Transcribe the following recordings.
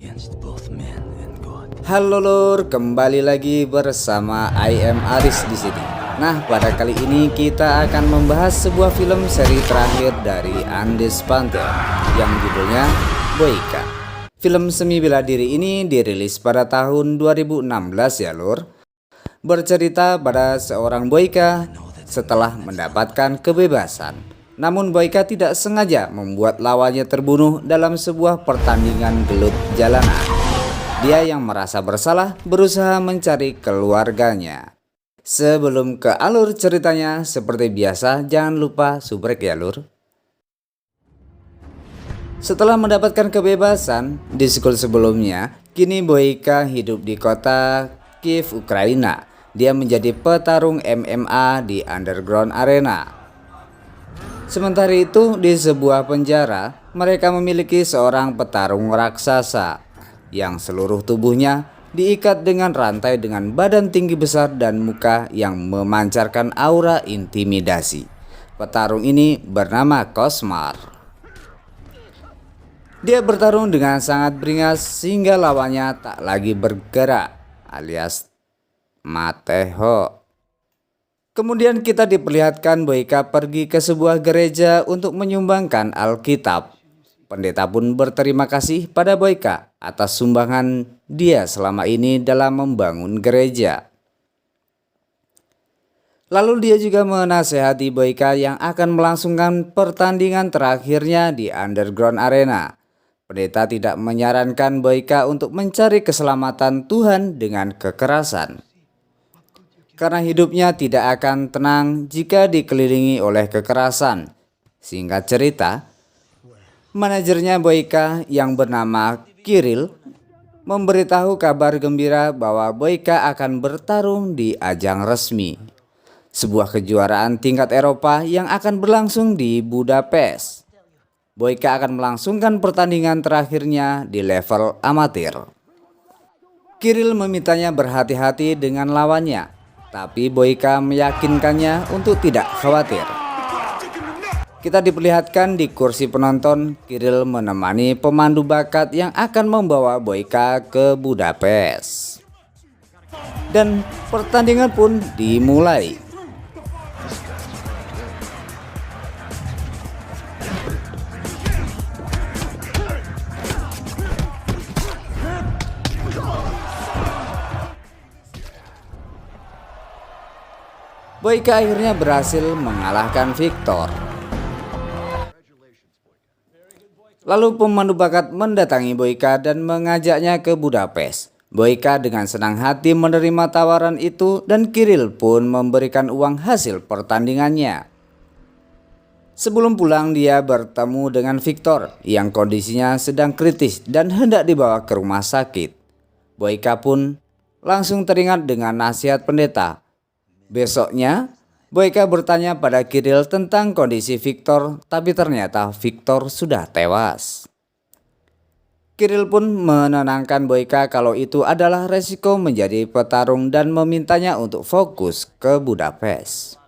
against both men and God. Halo lur, kembali lagi bersama I Am Aris di sini. Nah, pada kali ini kita akan membahas sebuah film seri terakhir dari Andes Panther yang judulnya Boyka. Film semi bela diri ini dirilis pada tahun 2016 ya lur. Bercerita pada seorang Boyka setelah mendapatkan kebebasan. Namun Boyka tidak sengaja membuat lawannya terbunuh dalam sebuah pertandingan gelut jalanan. Dia yang merasa bersalah berusaha mencari keluarganya. Sebelum ke alur ceritanya, seperti biasa jangan lupa subrek ya lur. Setelah mendapatkan kebebasan di school sebelumnya, kini Boyka hidup di kota Kiev, Ukraina. Dia menjadi petarung MMA di Underground Arena. Sementara itu, di sebuah penjara, mereka memiliki seorang petarung raksasa yang seluruh tubuhnya diikat dengan rantai dengan badan tinggi besar dan muka yang memancarkan aura intimidasi. Petarung ini bernama Kosmar. Dia bertarung dengan sangat beringas sehingga lawannya tak lagi bergerak, alias Mateho. Kemudian kita diperlihatkan Boyka pergi ke sebuah gereja untuk menyumbangkan Alkitab. Pendeta pun berterima kasih pada Boyka atas sumbangan dia selama ini dalam membangun gereja. Lalu dia juga menasehati Boyka yang akan melangsungkan pertandingan terakhirnya di Underground Arena. Pendeta tidak menyarankan Boyka untuk mencari keselamatan Tuhan dengan kekerasan. Karena hidupnya tidak akan tenang jika dikelilingi oleh kekerasan. Singkat cerita, manajernya Boyka yang bernama Kirill memberitahu kabar gembira bahwa Boyka akan bertarung di ajang resmi, sebuah kejuaraan tingkat Eropa yang akan berlangsung di Budapest. Boyka akan melangsungkan pertandingan terakhirnya di level amatir. Kirill memintanya berhati-hati dengan lawannya, tapi Boyka meyakinkannya untuk tidak khawatir. Kita diperlihatkan di kursi penonton, Kirill menemani pemandu bakat yang akan membawa Boyka ke Budapest. Dan pertandingan pun dimulai. Boyka akhirnya berhasil mengalahkan Victor. Lalu pemandu bakat mendatangi Boyka dan mengajaknya ke Budapest. Boyka dengan senang hati menerima tawaran itu dan Kirill pun memberikan uang hasil pertandingannya. Sebelum pulang dia bertemu dengan Victor yang kondisinya sedang kritis dan hendak dibawa ke rumah sakit. Boyka pun langsung teringat dengan nasihat pendeta. Besoknya, Boyka bertanya pada Kirill tentang kondisi Victor, tapi ternyata Victor sudah tewas. Kirill pun menenangkan Boyka kalau itu adalah resiko menjadi petarung dan memintanya untuk fokus ke Budapest.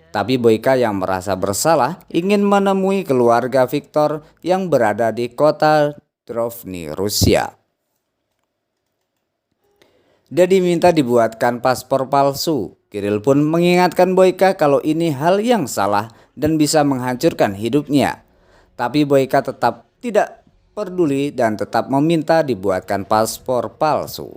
Tapi Boyka yang merasa bersalah ingin menemui keluarga Victor yang berada di kota Drovny, Rusia. Dia diminta dibuatkan paspor palsu. Kirill pun mengingatkan Boyka kalau ini hal yang salah dan bisa menghancurkan hidupnya. Tapi Boyka tetap tidak peduli dan tetap meminta dibuatkan paspor palsu.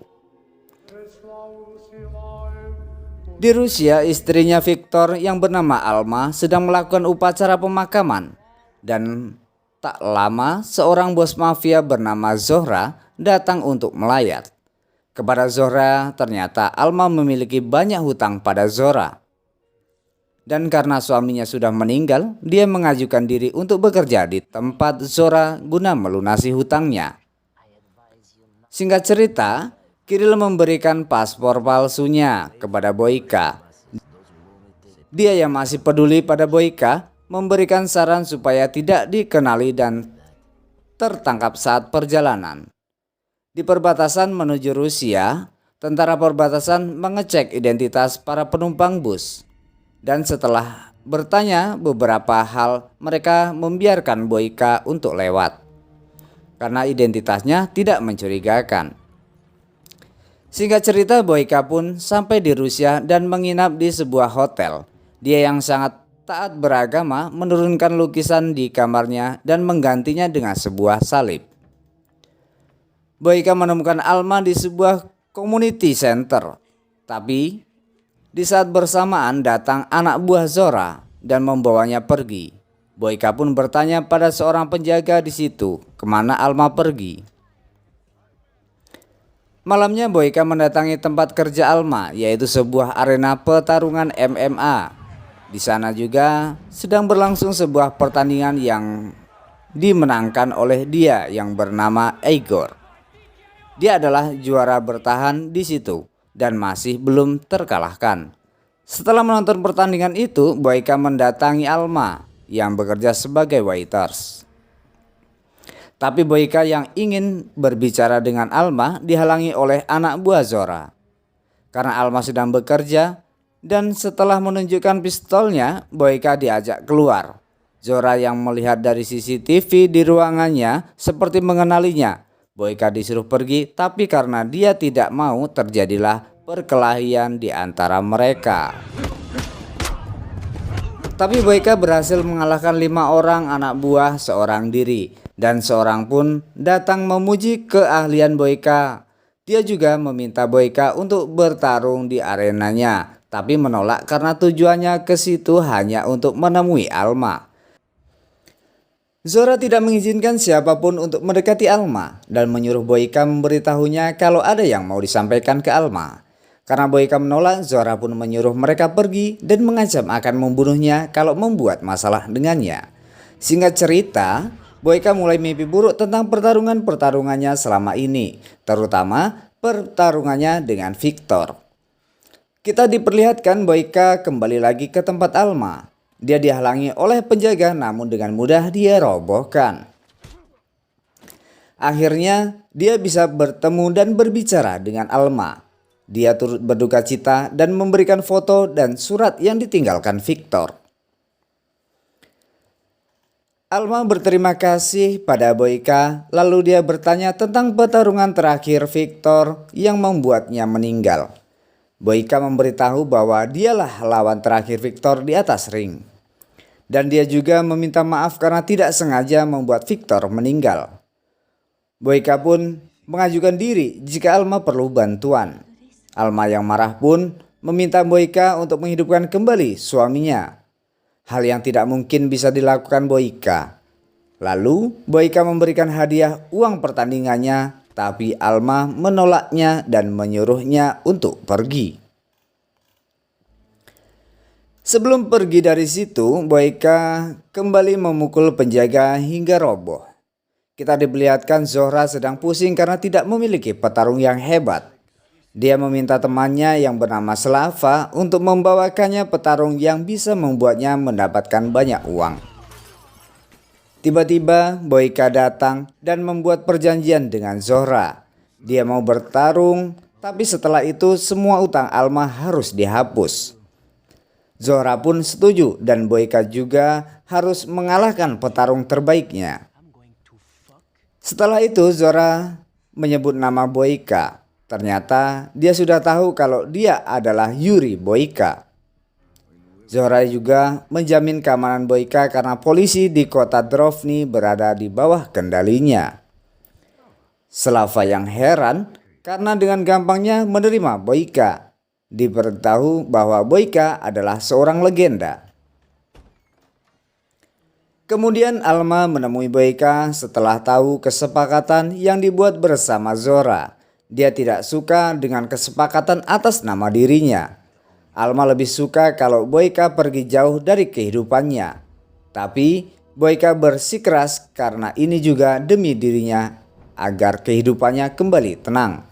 Di Rusia, istrinya Victor yang bernama Alma sedang melakukan upacara pemakaman. Dan tak lama seorang bos mafia bernama Zohra datang untuk melayat. Kepada Zohra, ternyata Alma memiliki banyak hutang pada Zohra. Dan karena suaminya sudah meninggal, dia mengajukan diri untuk bekerja di tempat Zohra guna melunasi hutangnya. Singkat cerita, Kirill memberikan paspor palsunya kepada Boyka. Dia yang masih peduli pada Boyka memberikan saran supaya tidak dikenali dan tertangkap saat perjalanan. Di perbatasan menuju Rusia, tentara perbatasan mengecek identitas para penumpang bus. Dan setelah bertanya beberapa hal, mereka membiarkan Boyka untuk lewat. karena identitasnya tidak mencurigakan. Singkat cerita, Boyka pun sampai di Rusia dan menginap di sebuah hotel. Dia yang sangat taat beragama menurunkan lukisan di kamarnya dan menggantinya dengan sebuah salib. Boyka menemukan Alma di sebuah community center. Tapi di saat bersamaan datang anak buah Zora dan membawanya pergi. Boyka pun bertanya pada seorang penjaga di situ, kemana Alma pergi. Malamnya Boyka mendatangi tempat kerja Alma, yaitu sebuah arena pertarungan MMA. Di sana juga sedang berlangsung sebuah pertandingan yang dimenangkan oleh dia yang bernama Igor. Dia adalah juara bertahan di situ dan masih belum terkalahkan. Setelah menonton pertandingan itu, Boyka mendatangi Alma yang bekerja sebagai waiters. Tapi Boyka yang ingin berbicara dengan Alma dihalangi oleh anak buah Zora. Karena Alma sedang bekerja dan setelah menunjukkan pistolnya, Boyka diajak keluar. Zora yang melihat dari CCTV di ruangannya seperti mengenalinya. Boyka disuruh pergi, tapi karena dia tidak mau terjadilah perkelahian di antara mereka. Tapi Boyka berhasil mengalahkan 5 orang anak buah seorang diri, dan seorang pun datang memuji keahlian Boyka. Dia juga meminta Boyka untuk bertarung di arenanya, tapi menolak karena tujuannya ke situ hanya untuk menemui Alma. Zora tidak mengizinkan siapapun untuk mendekati Alma dan menyuruh Boyka memberitahunya kalau ada yang mau disampaikan ke Alma. Karena Boyka menolak, Zora pun menyuruh mereka pergi dan mengancam akan membunuhnya kalau membuat masalah dengannya. Singkat cerita, Boyka mulai mimpi buruk tentang pertarungannya selama ini, terutama pertarungannya dengan Victor. Kita diperlihatkan Boyka kembali lagi ke tempat Alma. Dia dihalangi oleh penjaga, namun dengan mudah dia robohkan. Akhirnya dia bisa bertemu dan berbicara dengan Alma. Dia turut berduka cita dan memberikan foto dan surat yang ditinggalkan Victor. Alma berterima kasih pada Boyka, lalu dia bertanya tentang pertarungan terakhir Victor yang membuatnya meninggal. Boyka memberitahu bahwa dialah lawan terakhir Victor di atas ring. Dan dia juga meminta maaf karena tidak sengaja membuat Victor meninggal. Boyka pun mengajukan diri jika Alma perlu bantuan. Alma yang marah pun meminta Boyka untuk menghidupkan kembali suaminya. Hal yang tidak mungkin bisa dilakukan Boyka. Lalu Boyka memberikan hadiah uang pertandingannya, tapi Alma menolaknya dan menyuruhnya untuk pergi. Sebelum pergi dari situ, Boyka kembali memukul penjaga hingga roboh. Kita diperlihatkan Zora sedang pusing karena tidak memiliki petarung yang hebat. Dia meminta temannya yang bernama Slava untuk membawakannya petarung yang bisa membuatnya mendapatkan banyak uang. Tiba-tiba Boyka datang dan membuat perjanjian dengan Zora. Dia mau bertarung, tapi setelah itu semua utang Alma harus dihapus. Zora pun setuju dan Boyka juga harus mengalahkan petarung terbaiknya. Setelah itu Zora menyebut nama Boyka. Ternyata dia sudah tahu kalau dia adalah Yuri Boyka. Zora juga menjamin keamanan Boyka karena polisi di kota Drovny berada di bawah kendalinya. Slava yang heran karena dengan gampangnya menerima Boyka. Diberitahu bahwa Boyka adalah seorang legenda. Kemudian Alma menemui Boyka setelah tahu kesepakatan yang dibuat bersama Zora. Dia tidak suka dengan kesepakatan atas nama dirinya. Alma lebih suka kalau Boyka pergi jauh dari kehidupannya. Tapi Boyka bersikeras karena ini juga demi dirinya agar kehidupannya kembali tenang.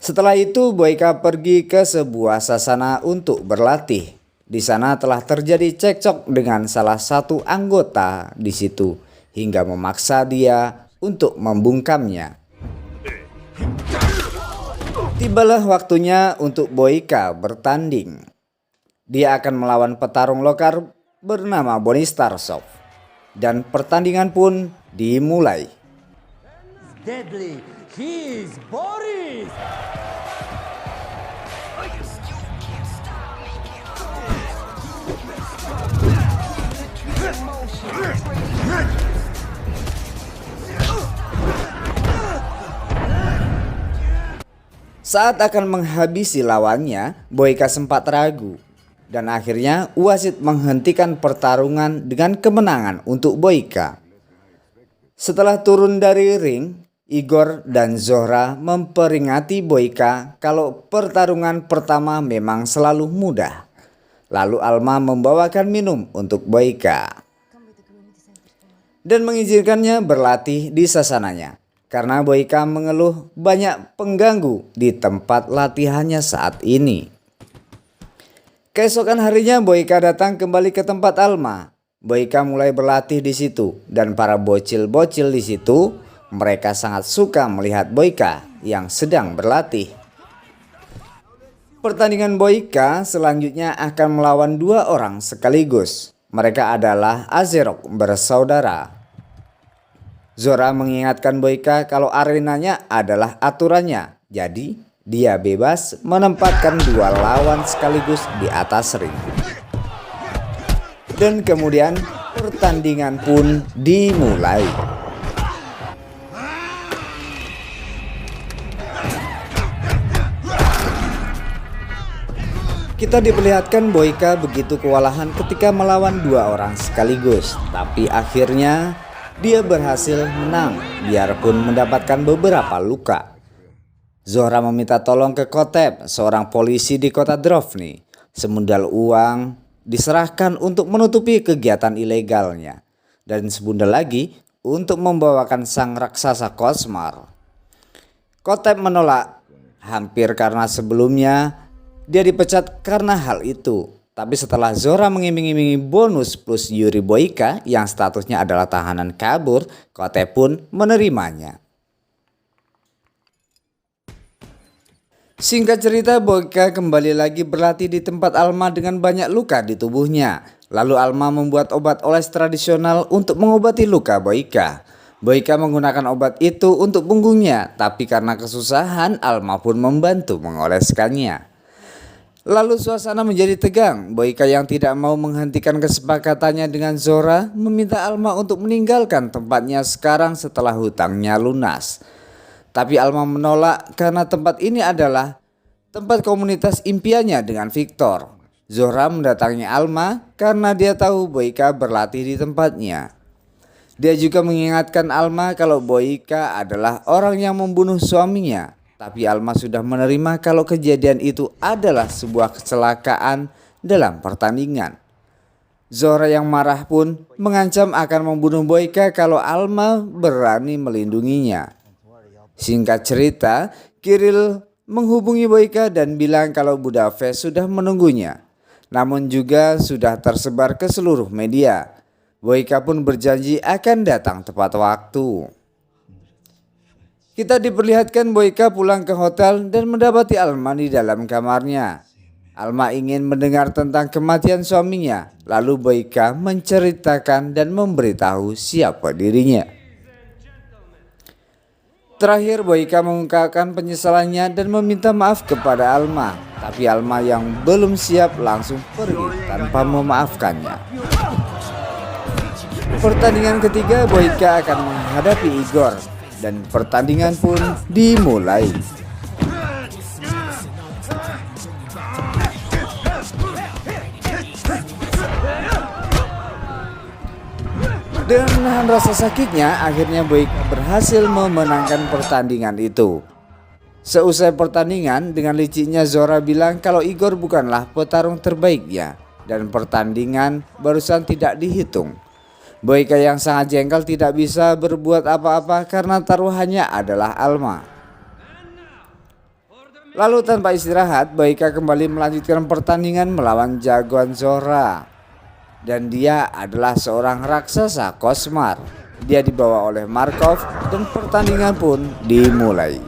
Setelah itu Boyka pergi ke sebuah sasana untuk berlatih. Di sana telah terjadi cekcok dengan salah satu anggota di situ hingga memaksa dia untuk membungkamnya. Tibalah waktunya untuk Boyka bertanding. Dia akan melawan petarung lokal bernama Boris Tarasov. Dan pertandingan pun dimulai. deadly. He is Boris. Saat akan menghabisi lawannya, Boyka sempat ragu. Dan akhirnya wasit menghentikan pertarungan dengan kemenangan untuk Boyka. Setelah turun dari ring, Igor dan Zohra memperingati Boyka kalau pertarungan pertama memang selalu mudah. Lalu Alma membawakan minum untuk Boyka dan mengizinkannya berlatih di sasananya. Karena Boyka mengeluh banyak pengganggu di tempat latihannya saat ini. Keesokan harinya Boyka datang kembali ke tempat Alma. Boyka mulai berlatih di situ dan para bocil-bocil di situ mereka sangat suka melihat Boyka yang sedang berlatih. Pertandingan Boyka selanjutnya akan melawan 2 orang sekaligus. Mereka adalah Azerok bersaudara. Zohra mengingatkan Boyka kalau arenanya adalah aturannya. Jadi dia bebas menempatkan 2 lawan sekaligus di atas ring. Dan kemudian pertandingan pun dimulai. Kita diperlihatkan Boyka begitu kewalahan ketika melawan 2 orang sekaligus. Tapi akhirnya dia berhasil menang biarpun mendapatkan beberapa luka. Zohra meminta tolong ke Kotep, seorang polisi di kota Drovny. Semundal uang diserahkan untuk menutupi kegiatan ilegalnya. Dan sebundal lagi untuk membawakan sang raksasa Kosmar. Kotep menolak, hampir karena sebelumnya dia dipecat karena hal itu. Tapi setelah Zohra mengiming-imingi bonus plus Yuri Boyka yang statusnya adalah tahanan kabur, Kotep pun menerimanya. Singkat cerita, Boyka kembali lagi berlatih di tempat Alma dengan banyak luka di tubuhnya. Lalu Alma membuat obat oles tradisional untuk mengobati luka Boyka. Boyka menggunakan obat itu untuk punggungnya, tapi karena kesusahan Alma pun membantu mengoleskannya. Lalu suasana menjadi tegang. Boyka yang tidak mau menghentikan kesepakatannya dengan Zohra meminta Alma untuk meninggalkan tempatnya sekarang setelah hutangnya lunas. Tapi Alma menolak karena tempat ini adalah tempat komunitas impiannya dengan Victor. Zohra mendatangi Alma karena dia tahu Boyka berlatih di tempatnya. Dia juga mengingatkan Alma kalau Boyka adalah orang yang membunuh suaminya. Tapi Alma sudah menerima kalau kejadian itu adalah sebuah kecelakaan dalam pertandingan. Zohra yang marah pun mengancam akan membunuh Boyka kalau Alma berani melindunginya. Singkat cerita, Kirill menghubungi Boyka dan bilang kalau Budapest sudah menunggunya. Namun juga sudah tersebar ke seluruh media. Boyka pun berjanji akan datang tepat waktu. Kita diperlihatkan Boyka pulang ke hotel dan mendapati Alma di dalam kamarnya. Alma ingin mendengar tentang kematian suaminya. Lalu Boyka menceritakan dan memberitahu siapa dirinya. Terakhir Boyka mengungkapkan penyesalannya dan meminta maaf kepada Alma. Tapi Alma yang belum siap langsung pergi tanpa memaafkannya. Pertandingan ketiga Boyka akan menghadapi Igor. Dan pertandingan pun dimulai. Dengan menahan rasa sakitnya, akhirnya Boyka berhasil memenangkan pertandingan itu. Seusai pertandingan, dengan licinnya Zohra bilang kalau Igor bukanlah petarung terbaiknya dan pertandingan barusan tidak dihitung. Boyka yang sangat jengkel tidak bisa berbuat apa-apa karena taruhannya adalah Alma. Lalu tanpa istirahat, Boyka kembali melanjutkan pertandingan melawan jagoan Zohra. Dan dia adalah seorang raksasa Kosmar. Dia dibawa oleh Markov dan pertandingan pun dimulai.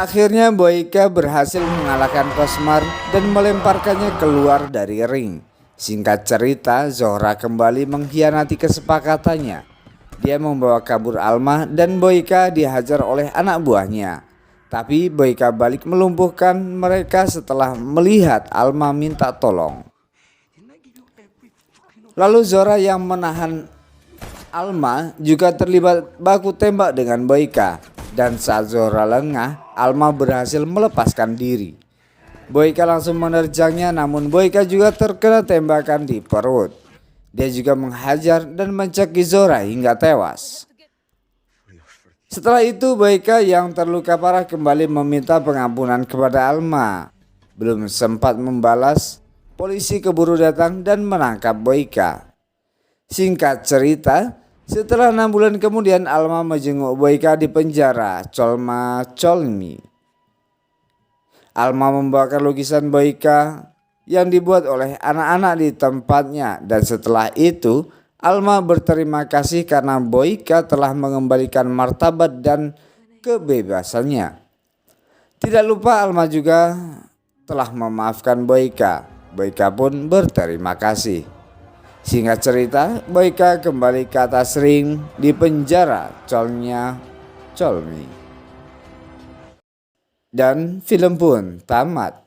Akhirnya Boyka berhasil mengalahkan Cosmar dan melemparkannya keluar dari ring. Singkat cerita, Zohra kembali mengkhianati kesepakatannya. Dia membawa kabur Alma dan Boyka dihajar oleh anak buahnya. Tapi Boyka balik melumpuhkan mereka setelah melihat Alma minta tolong. Lalu Zohra yang menahan Alma juga terlibat baku tembak dengan Boyka. Dan saat Zohra lengah, Alma berhasil melepaskan diri. Boyka langsung menerjangnya, namun Boyka juga terkena tembakan di perut. Dia juga menghajar dan mencekik Zohra hingga tewas. Setelah itu Boyka yang terluka parah kembali meminta pengampunan kepada Alma. Belum sempat membalas, polisi keburu datang dan menangkap Boyka. Singkat cerita, setelah 6 bulan kemudian Alma menjenguk Boyka di penjara Cholma-Cholmi. Alma membawakan lukisan Boyka yang dibuat oleh anak-anak di tempatnya, dan setelah itu Alma berterima kasih karena Boyka telah mengembalikan martabat dan kebebasannya. Tidak lupa Alma juga telah memaafkan Boyka. Boyka pun berterima kasih. Singkat cerita, Boyka kembali ke atas ring di penjara Cholma-Cholmi. Dan film pun tamat.